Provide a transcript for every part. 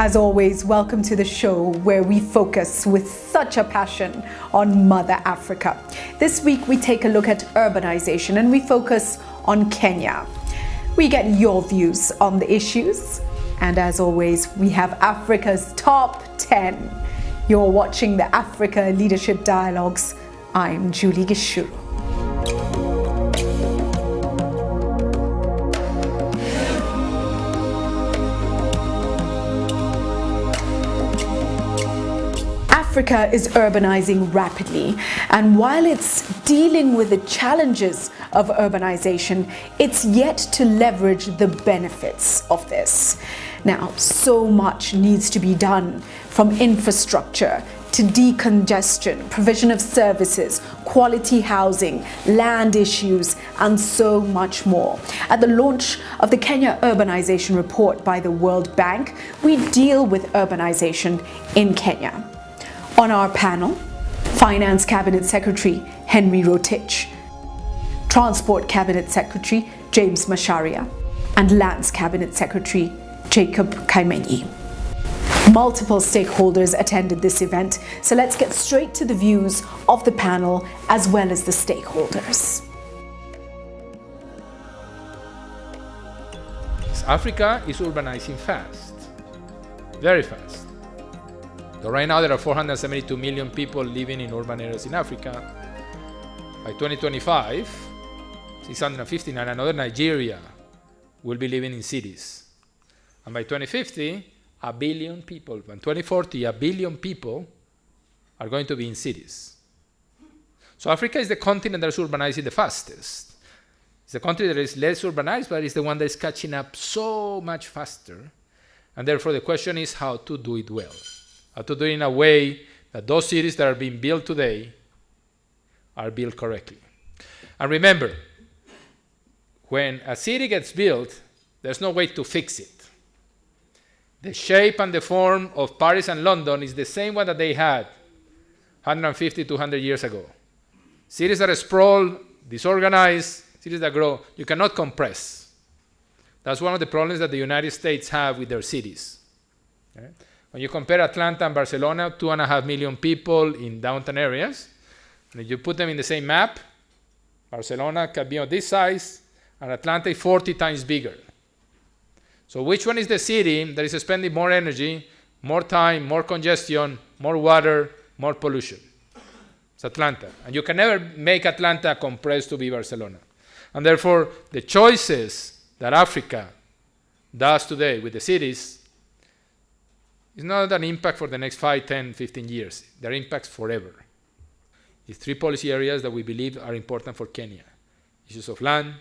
As always, welcome to the show where we focus with such a passion on Mother Africa. This week we take a look at urbanization and we focus on Kenya. We get your views on the issues, and as always, we have Africa's top 10. You're watching the Africa Leadership Dialogues. I'm Julie Gichuru. Africa is urbanizing rapidly, and while it's dealing with the challenges of urbanization, it's yet to leverage the benefits of this. Now, so much needs to be done, from infrastructure to decongestion, provision of services, quality housing, land issues, and so much more. At the launch of the Kenya Urbanization Report by the World Bank, we deal with urbanization in Kenya. On our panel, Finance Cabinet Secretary Henry Rotich, Transport Cabinet Secretary James Macharia, and Lands Cabinet Secretary Jacob Kaimenyi. Multiple stakeholders attended this event, so let's get straight to the views of the panel as well as the stakeholders. Africa is urbanizing fast, very fast. So right now there are 472 million people living in urban areas in Africa. By 2025, 659, another Nigeria will be living in cities. And by 2050, a billion people. By 2040, a billion people are going to be in cities. So Africa is the continent that is urbanizing the fastest. It's the country that is less urbanized, but it's the one that is catching up so much faster. And therefore the question is how to do it well. How to do it in a way that those cities that are being built today are built correctly. And remember, when a city gets built, there's no way to fix it. The shape and the form of Paris and London is the same one that they had 150, 200 years ago. Cities that are sprawl, disorganized, cities that grow, you cannot compress. That's one of the problems that the United States have with their cities. Okay? When you compare Atlanta and Barcelona, 2.5 million people in downtown areas, and if you put them in the same map, Barcelona can be of this size, and Atlanta is 40 times bigger. So which one is the city that is spending more energy, more time, more congestion, more water, more pollution? It's Atlanta. And you can never make Atlanta compressed to be Barcelona. And therefore, the choices that Africa does today with the cities is not an impact for the next 5, 10, 15 years. They're impacts forever. These three policy areas that we believe are important for Kenya: issues of land,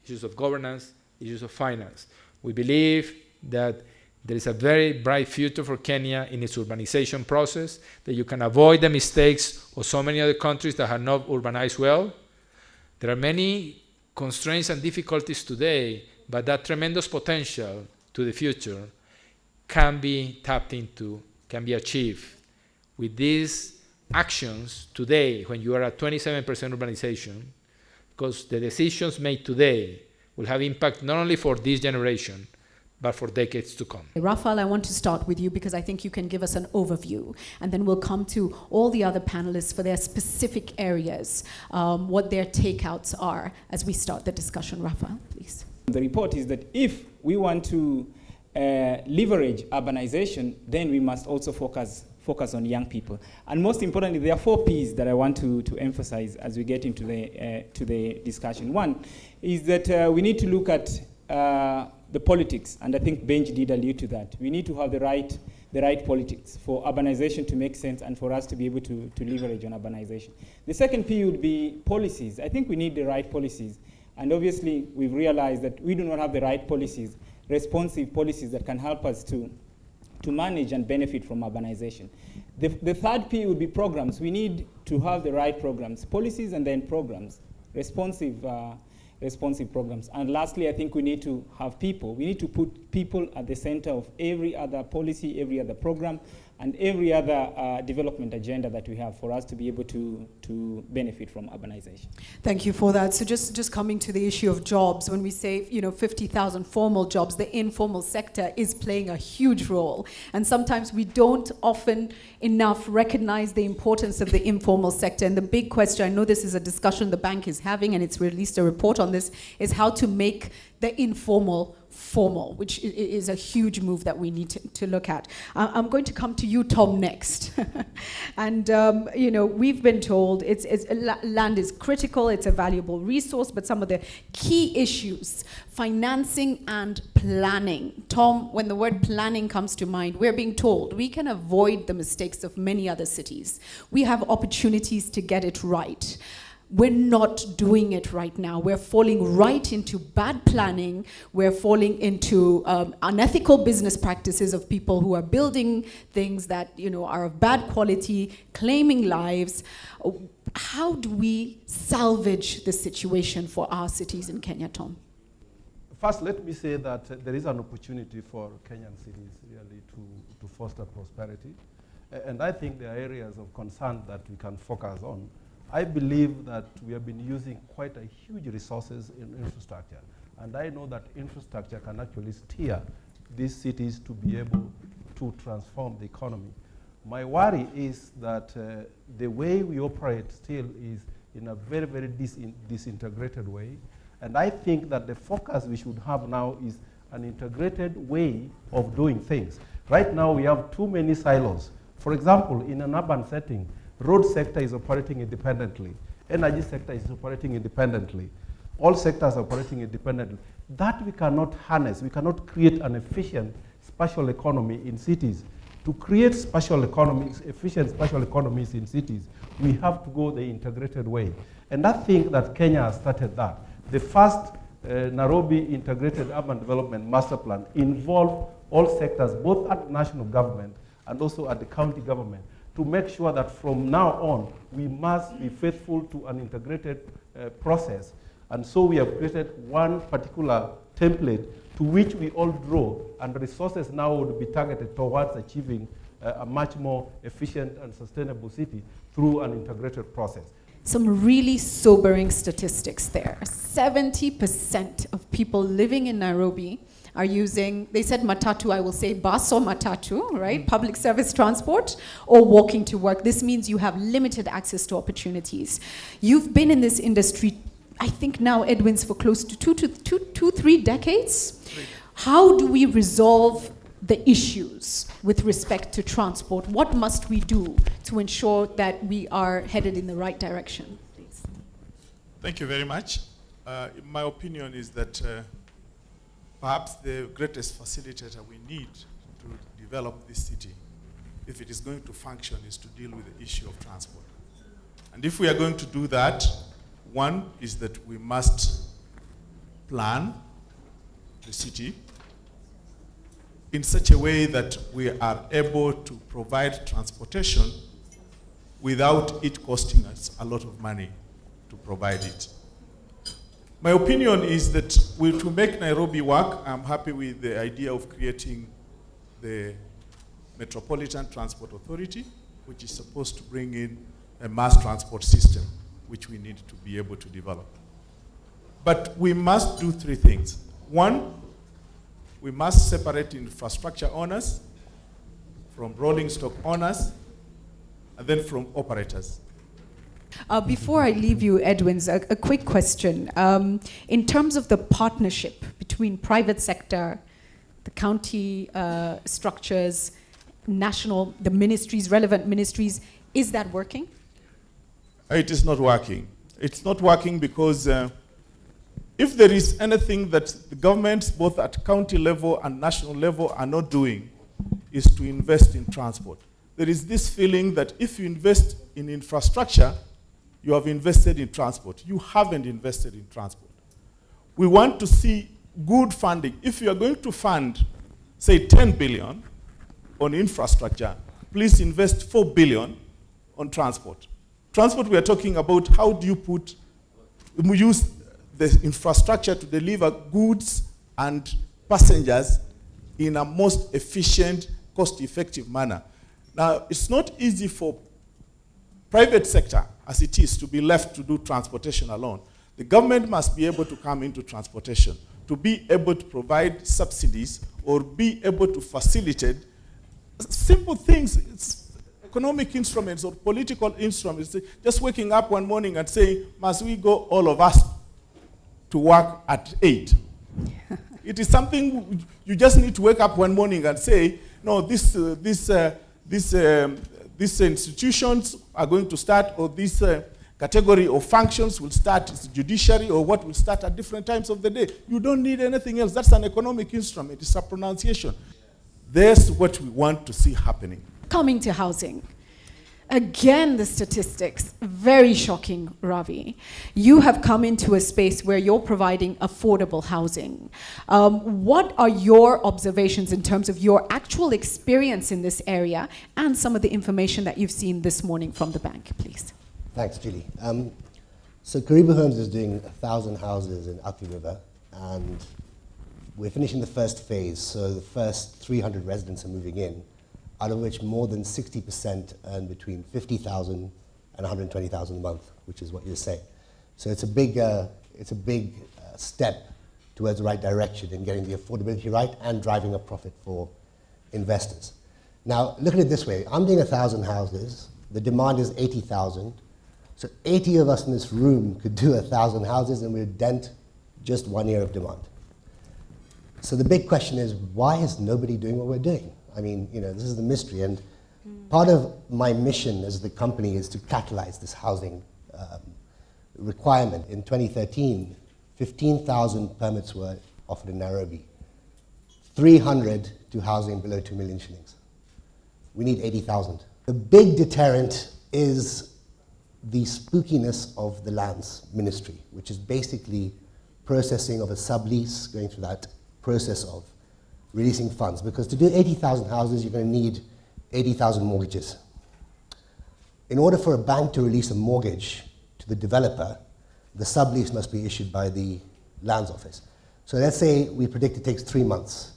issues of governance, issues of finance. We believe that there is a very bright future for Kenya in its urbanization process, that you can avoid the mistakes of so many other countries that have not urbanized well. There are many constraints and difficulties today, but that tremendous potential to the future can be tapped into, can be achieved with these actions today when you are at 27% urbanization, because the decisions made today will have impact not only for this generation, but for decades to come. Raphael, I want to start with you because I think you can give us an overview, and then we'll come to all the other panelists for their specific areas, what their takeouts are as we start the discussion. Raphael, please. The report is that if we want to leverage urbanization, then we must also focus on young people. And most importantly, there are 4 Ps that I want to emphasize as we get into the discussion. One is that we need to look at the politics, and I think Benji did allude to that. We need to have the right politics for urbanization to make sense and for us to be able to leverage on urbanization. The second P would be policies. I think we need the right policies. And obviously, we've realized that we do not have the right policies, responsive policies that can help us to manage and benefit from urbanization. The third P would be programs. We need to have the right programs, policies and then programs, responsive programs. And lastly, I think we need to have people. We need to put people at the center of every other policy, every other program, and every other development agenda that we have for us to be able to benefit from urbanization. Thank you for that. So just coming to the issue of jobs, when we say 50,000 formal jobs, the informal sector is playing a huge role. And sometimes we don't often enough recognize the importance of the informal sector. And the big question, I know this is a discussion the bank is having, and it's released a report on this, is how to make the informal formal, which is a huge move that we need to look at. I'm going to come to you, Tom, next. And we've been told land is critical, it's a valuable resource, but some of the key issues, financing and planning. Tom, when the word planning comes to mind, we're being told we can avoid the mistakes of many other cities. We have opportunities to get it right. We're not doing it right now. We're falling right into bad planning. We're falling into unethical business practices of people who are building things that are of bad quality, claiming lives. How do we salvage the situation for our cities in Kenya, Tom? First, let me say that there is an opportunity for Kenyan cities really to foster prosperity. And I think there are areas of concern that we can focus on. I believe that we have been using quite a huge resources in infrastructure. And I know that infrastructure can actually steer these cities to be able to transform the economy. My worry is that the way we operate still is in a very, very disintegrated way. And I think that the focus we should have now is an integrated way of doing things. Right now we have too many silos. For example, in an urban setting, road sector is operating independently. Energy sector is operating independently. All sectors are operating independently. That we cannot harness. We cannot create an efficient spatial economy in cities. To create spatial economies, efficient spatial economies in cities, we have to go the integrated way. And I think that Kenya has started that. The first Nairobi Integrated Urban Development Master Plan involved all sectors, both at national government and also at the county government, to make sure that from now on, we must be faithful to an integrated process. And so we have created one particular template to which we all draw, and resources now would be targeted towards achieving a much more efficient and sustainable city through an integrated process. Some really sobering statistics there. 70% of people living in Nairobi are using, they said matatu, I will say bus or matatu, right? Public service transport, or walking to work. This means you have limited access to opportunities. You've been in this industry, I think now, Edwin's, for close to 3 decades. How do we resolve the issues with respect to transport? What must we do to ensure that we are headed in the right direction? Please. Thank you very much. My opinion is that perhaps the greatest facilitator we need to develop this city, if it is going to function, is to deal with the issue of transport. And if we are going to do that, one is that we must plan the city in such a way that we are able to provide transportation without it costing us a lot of money to provide it. My opinion is that to make Nairobi work, I'm happy with the idea of creating the Metropolitan Transport Authority, which is supposed to bring in a mass transport system, which we need to be able to develop. But we must do 3 things. One, we must separate infrastructure owners from rolling stock owners, and then from operators. Before I leave you, Edwin, a quick question. In terms of the partnership between private sector, the county structures, the ministries, relevant ministries, is that working? It is not working. It's not working because if there is anything that the governments, both at county level and national level, are not doing, is to invest in transport. There is this feeling that if you invest in infrastructure, you have invested in transport. You haven't invested in transport. We want to see good funding. If you are going to fund, say, 10 billion on infrastructure, please invest 4 billion on transport. Transport, we are talking about how do you use the infrastructure to deliver goods and passengers in a most efficient, cost-effective manner. Now, it's not easy for private sector, as it is, to be left to do transportation alone. The government must be able to come into transportation, to be able to provide subsidies or be able to facilitate simple things. It's economic instruments or political instruments. Just waking up one morning and saying, must we go all of us to work at 8? It is something you just need to wake up one morning and say, no, these institutions are going to start, or this category of functions will start, it's judiciary or what will start at different times of the day. You don't need anything else. That's an economic instrument. It's a pronunciation. That's what we want to see happening. Coming to housing. Again, the statistics, very shocking, Ravi. You have come into a space where you're providing affordable housing. What are your observations in terms of your actual experience in this area and some of the information that you've seen this morning from the bank, please? Thanks, Julie. So Karibu Homes is doing 1,000 houses in Athi River, and we're finishing the first phase, so the first 300 residents are moving in, out of which more than 60% earn between 50,000 and 120,000 a month, which is what you're saying. So it's a big step towards the right direction in getting the affordability right and driving a profit for investors. Now, look at it this way. I'm doing 1,000 houses. The demand is 80,000. So 80 of us in this room could do 1,000 houses, and we'd dent just 1 year of demand. So the big question is, why is nobody doing what we're doing? I mean, this is the mystery, and part of my mission as the company is to catalyze this housing requirement. In 2013, 15,000 permits were offered in Nairobi, 300 to housing below 2 million shillings. We need 80,000. The big deterrent is the spookiness of the lands ministry, which is basically processing of a sublease, going through that process of releasing funds, because to do 80,000 houses, you're going to need 80,000 mortgages. In order for a bank to release a mortgage to the developer, the sublease must be issued by the lands office. So let's say we predict it takes 3 months.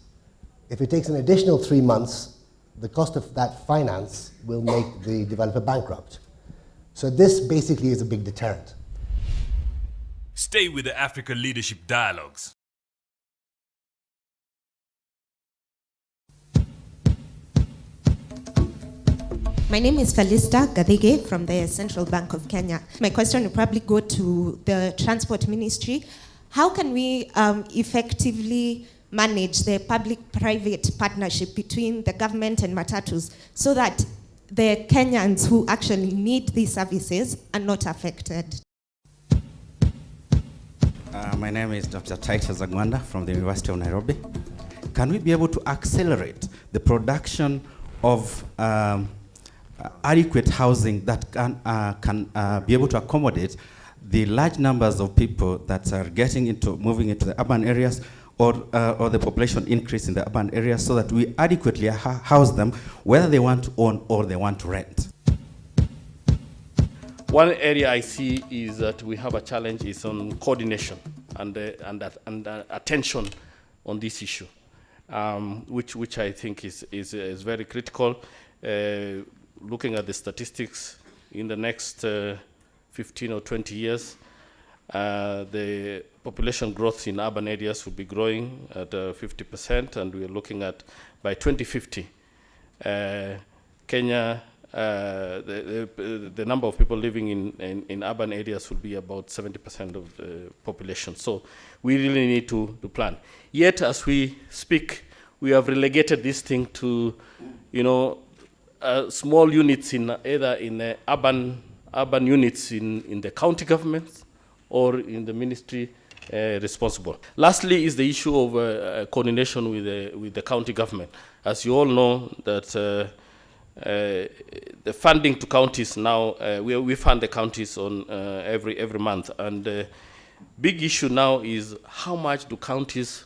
If it takes an additional 3 months, the cost of that finance will make the developer bankrupt. So this basically is a big deterrent. Stay with the Africa Leadership Dialogues. My name is Felista Gadege from the Central Bank of Kenya. My question will probably go to the Transport Ministry. How can we effectively manage the public-private partnership between the government and matatus so that the Kenyans who actually need these services are not affected? My name is Dr. Titus Agwanda from the University of Nairobi. Can we be able to accelerate the production of adequate housing that can be able to accommodate the large numbers of people that are moving into the urban areas, or the population increase in the urban areas, so that we adequately house them, whether they want to own or they want to rent? One area I see is that we have a challenge is on coordination and attention on this issue, which I think is very critical. Looking at the statistics, in the next 15 or 20 years, the population growth in urban areas will be growing at 50%, and we are looking at by 2050, Kenya, the number of people living in urban areas will be about 70% of the population. So we really need to plan. Yet, as we speak, we have relegated this thing to, small units either in the urban units in the county governments or in the ministry responsible. Lastly is the issue of coordination with the county government. As you all know, that the funding to counties now, we fund the counties on every month, and the big issue now is how much do counties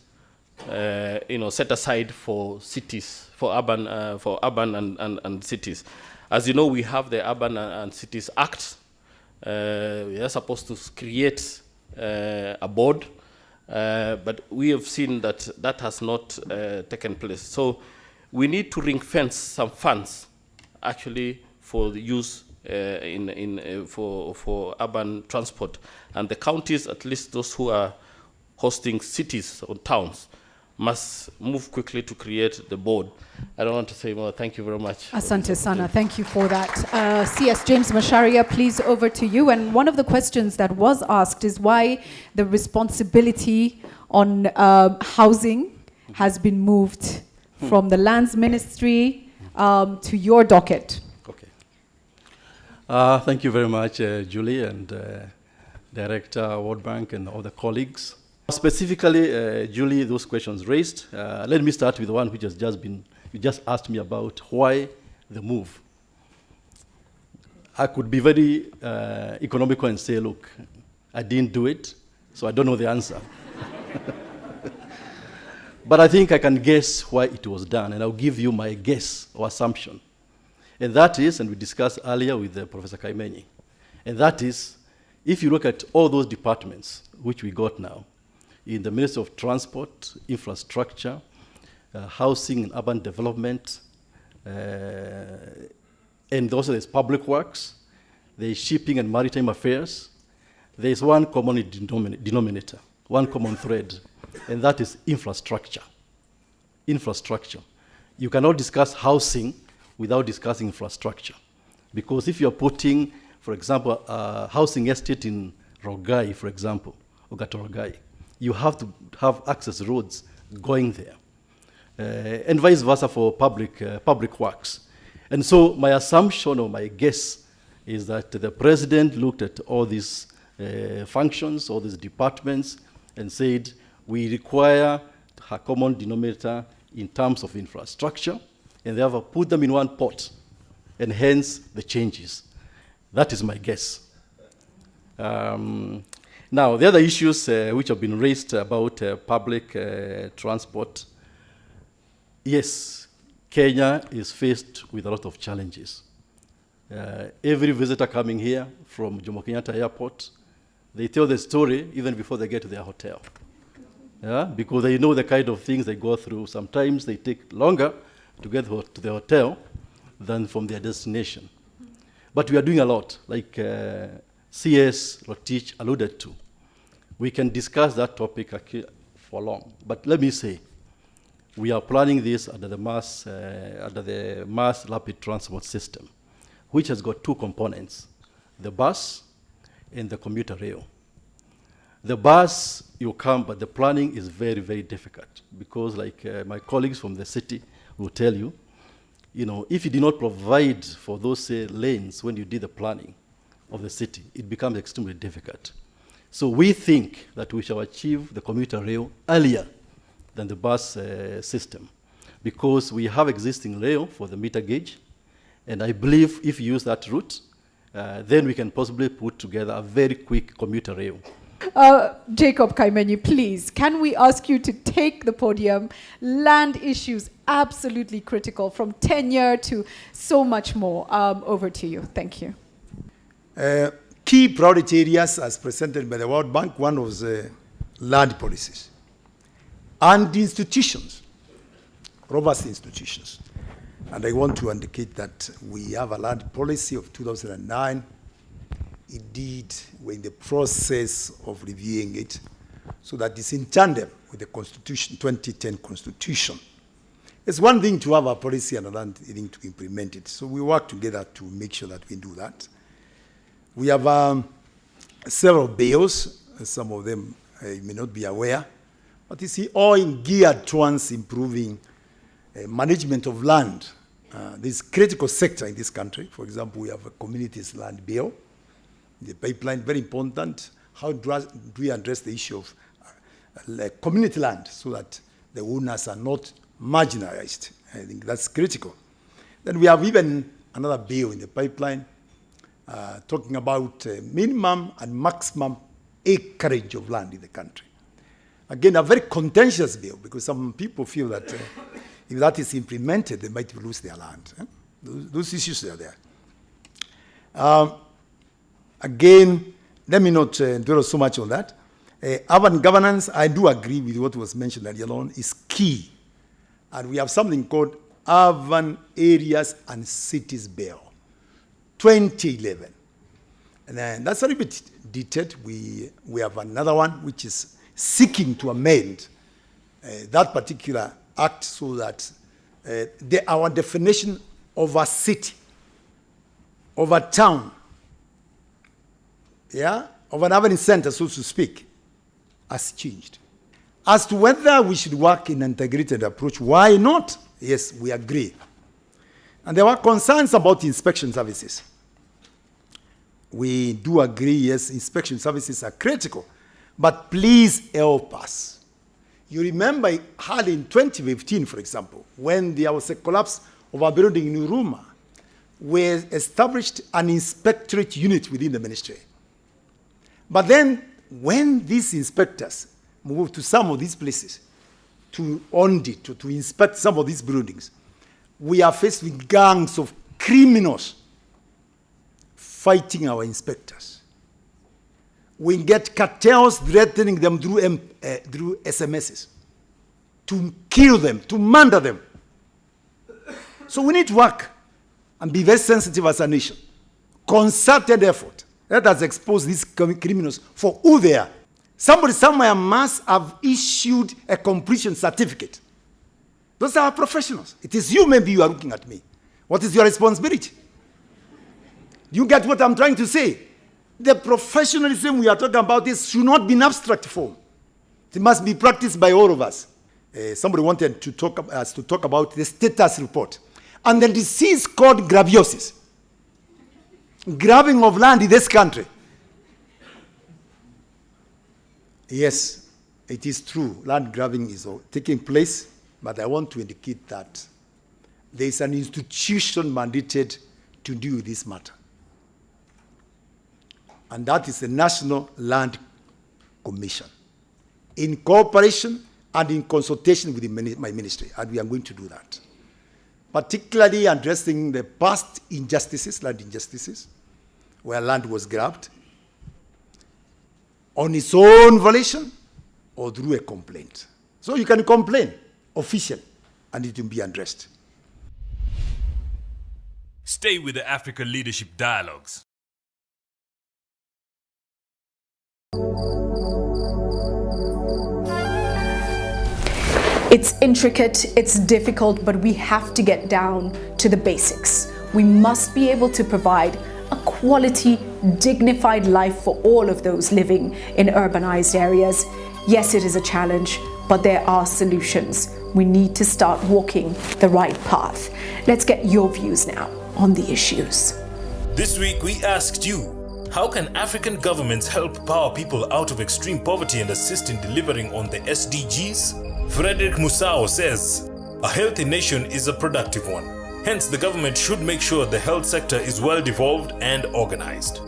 set aside for cities, for urban and cities. As you know, we have the Urban and Cities Act. We are supposed to create a board, but we have seen that has not taken place. So we need to ring fence some funds actually for the use for urban transport. And the counties, at least those who are hosting cities or towns, must move quickly to create the board. I don't want to say more. Thank you very much. Asante Sana, thank you for that. CS James Macharia, please over to you. And one of the questions that was asked is why the responsibility on housing has been moved from the Lands Ministry to your docket. Okay. Thank you very much, Julie, and Director World Bank and all the colleagues. Specifically, Julie, those questions raised. Let me start with the one which has just been, you just asked me about why the move. I could be very economical and say, look, I didn't do it, so I don't know the answer. But I think I can guess why it was done, and I'll give you my guess or assumption. And that is, and we discussed earlier with Professor Kaimenyi, and that is, if you look at all those departments which we got now, in the Ministry of Transport, Infrastructure, Housing and Urban Development, and also there's Public Works, there's Shipping and Maritime Affairs. There's one common denominator, one common thread, and that is infrastructure. Infrastructure. You cannot discuss housing without discussing infrastructure. Because if you're putting, for example, a housing estate in Rogai, for example, Rogai, you have to have access roads going there. And vice versa for public works. And so my assumption or my guess is that the president looked at all these functions, all these departments, and said, we require a common denominator in terms of infrastructure, and therefore put them in one pot, and hence the changes. That is my guess. Now, the other issues which have been raised about public transport, yes, Kenya is faced with a lot of challenges. Every visitor coming here from Jomo Kenyatta Airport, they tell the story even before they get to their hotel. Yeah? Because they know the kind of things they go through. Sometimes they take longer to get to the hotel than from their destination. But we are doing a lot, like CS Rotich alluded to. We can discuss that topic for long. But let me say, we are planning this under the mass rapid transport system, which has got two components, the bus and the commuter rail. The bus, you come, but the planning is very, very difficult because like my colleagues from the city will tell you, if you did not provide for those lanes when you did the planning of the city, it becomes extremely difficult. So we think that we shall achieve the commuter rail earlier than the bus system because we have existing rail for the meter gauge, and I believe if you use that route, then we can possibly put together a very quick commuter rail. Jacob Kaimenyi, please, can we ask you to take the podium? Land issues, absolutely critical, from tenure to so much more. Over to you. Thank you. Key priority areas as presented by the World Bank, one was land policies and institutions, robust institutions. And I want to indicate that we have a land policy of 2009. Indeed, we're in the process of reviewing it so that it's in tandem with the Constitution, 2010 Constitution. It's one thing to have a policy and another thing to implement it. So we work together to make sure that we do that. We have several bills. Some of them you may not be aware, but you see, all geared towards improving management of land. This critical sector in this country. For example, we have a communities land bill. The pipeline, very important. How do we address the issue of community land so that the owners are not marginalized? I think that's critical. Then we have even another bill in the pipeline talking about minimum and maximum acreage of land in the country. Again, a very contentious bill because some people feel that if that is implemented, they might lose their land. Those issues are there. Again, let me not dwell so much on that. Urban governance, I do agree with what was mentioned earlier on, is key. And we have something called Urban Areas and Cities Bill, 2011. And then that's a little bit dated. We have another one which is seeking to amend that particular act so that our definition of a city, of a town, of an urban center, so to speak, has changed. As to whether we should work in an integrated approach, why not? Yes, we agree. And there were concerns about inspection services. We do agree, yes, inspection services are critical, but please help us. You remember hardly in 2015, for example, when there was a collapse of a building in Uruma, we established an inspectorate unit within the ministry. But then, when these inspectors moved to some of these places, to audit, to inspect some of these buildings, we are faced with gangs of criminals fighting our inspectors. We get cartels threatening them through SMSs to kill them, to murder them. So we need to work and be very sensitive as a nation. Concerted effort. Let us expose these criminals for who they are. Somebody somewhere must have issued a completion certificate. Those are professionals. It is you, maybe you are looking at me. What is your responsibility? You get what I'm trying to say? The professionalism we are talking about this should not be in abstract form. It must be practiced by all of us. Somebody wanted to talk about the status report. And the disease called graviosis. Grabbing of land in this country. Yes, it is true. Land grabbing is taking place, but I want to indicate that there is an institution mandated to deal with this matter. And that is the National Land Commission, in cooperation and in consultation with my ministry, and we are going to do that. Particularly addressing the past injustices, land injustices, where land was grabbed on its own volition or through a complaint. So you can complain officially and it will be addressed. Stay with the Africa Leadership Dialogues. It's intricate, it's difficult, but we have to get down to the basics. We must be able to provide a quality, dignified life for all of those living in urbanized areas. Yes, it is a challenge, but there are solutions. We need to start walking the right path. Let's get your views now on the issues. This week we asked you, how can African governments help power people out of extreme poverty and assist in delivering on the SDGs? Frederick Musao says, a healthy nation is a productive one. Hence, the government should make sure the health sector is well devolved and organized.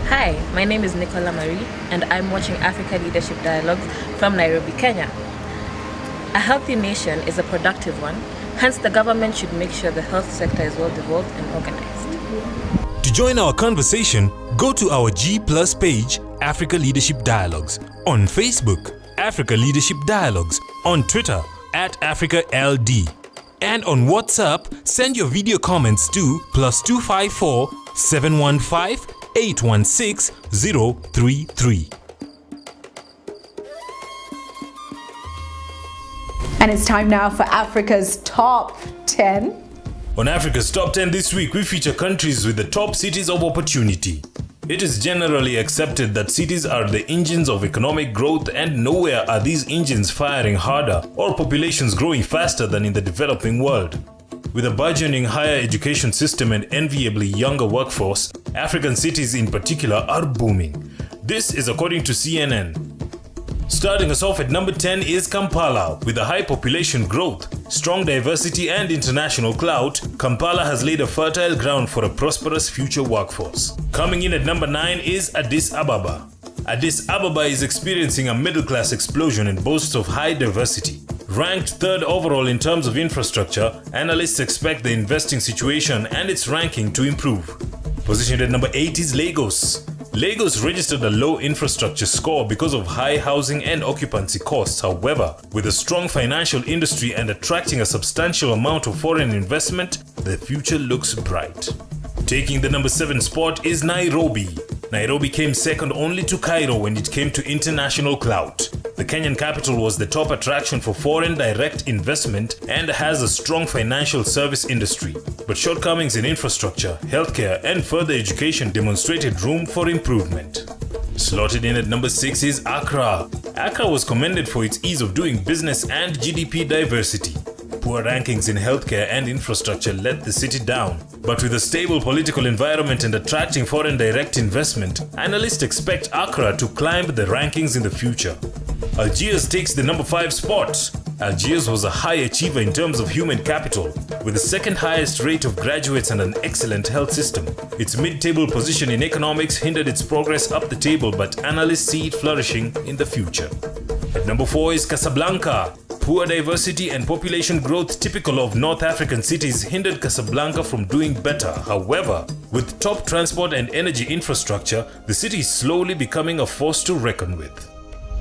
Hi, my name is Nicola Marie, and I'm watching Africa Leadership Dialogues from Nairobi, Kenya. A healthy nation is a productive one. Hence, the government should make sure the health sector is well devolved and organized. To join our conversation, go to our G+ page, Africa Leadership Dialogues, on Facebook, Africa Leadership Dialogues, on Twitter, @AfricaLD. And on WhatsApp, send your video comments to +254 715 816 033. And it's time now for Africa's Top 10. On Africa's Top 10 this week, we feature countries with the top cities of opportunity. It is generally accepted that cities are the engines of economic growth, and nowhere are these engines firing harder or populations growing faster than in the developing world. With a burgeoning higher education system and enviably younger workforce, African cities in particular are booming. This is according to CNN. Starting us off at number 10 is Kampala. With a high population growth, strong diversity and international clout, Kampala has laid a fertile ground for a prosperous future workforce. Coming in at number 9 is Addis Ababa. Addis Ababa is experiencing a middle-class explosion and boasts of high diversity. Ranked third overall in terms of infrastructure, analysts expect the investing situation and its ranking to improve. Positioned at number 8 is Lagos. Lagos registered a low infrastructure score because of high housing and occupancy costs. However, with a strong financial industry and attracting a substantial amount of foreign investment, the future looks bright. Taking the number 7 spot is Nairobi. Nairobi came second only to Cairo when it came to international clout. The Kenyan capital was the top attraction for foreign direct investment and has a strong financial service industry. But shortcomings in infrastructure, healthcare, and further education demonstrated room for improvement. Slotted in at number 6 is Accra. Accra was commended for its ease of doing business and GDP diversity. Poor rankings in healthcare and infrastructure let the city down. But with a stable political environment and attracting foreign direct investment, analysts expect Accra to climb the rankings in the future. Algiers takes the number 5 spot. Algiers was a high achiever in terms of human capital, with the second highest rate of graduates and an excellent health system. Its mid-table position in economics hindered its progress up the table, but analysts see it flourishing in the future. At number 4 is Casablanca. Poor diversity and population growth typical of North African cities hindered Casablanca from doing better. However, with top transport and energy infrastructure, the city is slowly becoming a force to reckon with.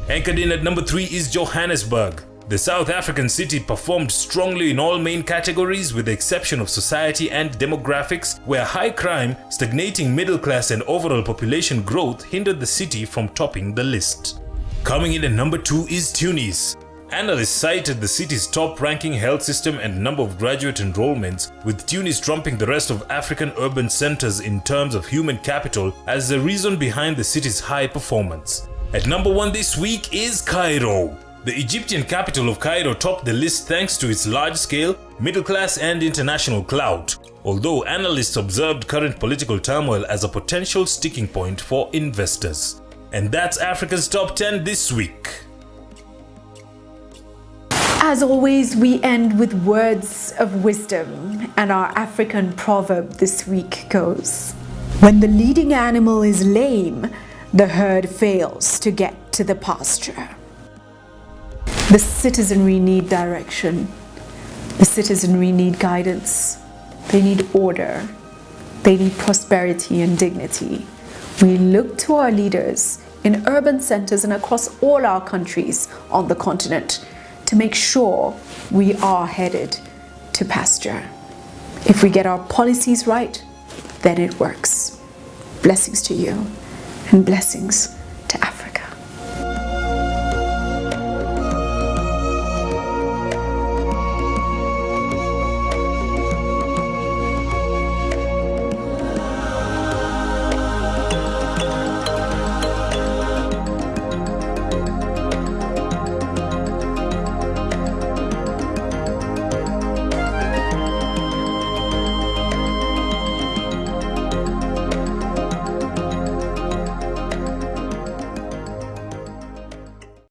Anchored in at number 3 is Johannesburg. The South African city performed strongly in all main categories with the exception of society and demographics, where high crime, stagnating middle class and overall population growth hindered the city from topping the list. Coming in at number 2 is Tunis. Analysts cited the city's top-ranking health system and number of graduate enrollments, with Tunis trumping the rest of African urban centers in terms of human capital as the reason behind the city's high performance. At number 1 this week is Cairo. The Egyptian capital of Cairo topped the list thanks to its large-scale, middle-class and international clout, although analysts observed current political turmoil as a potential sticking point for investors. And that's Africa's Top 10 this week. As always, we end with words of wisdom, and our African proverb this week goes, "When the leading animal is lame, the herd fails to get to the pasture." The citizenry need direction. The citizenry need guidance. They need order. They need prosperity and dignity. We look to our leaders in urban centers and across all our countries on the continent to make sure we are headed to pasture. If we get our policies right, then it works. Blessings to you and blessings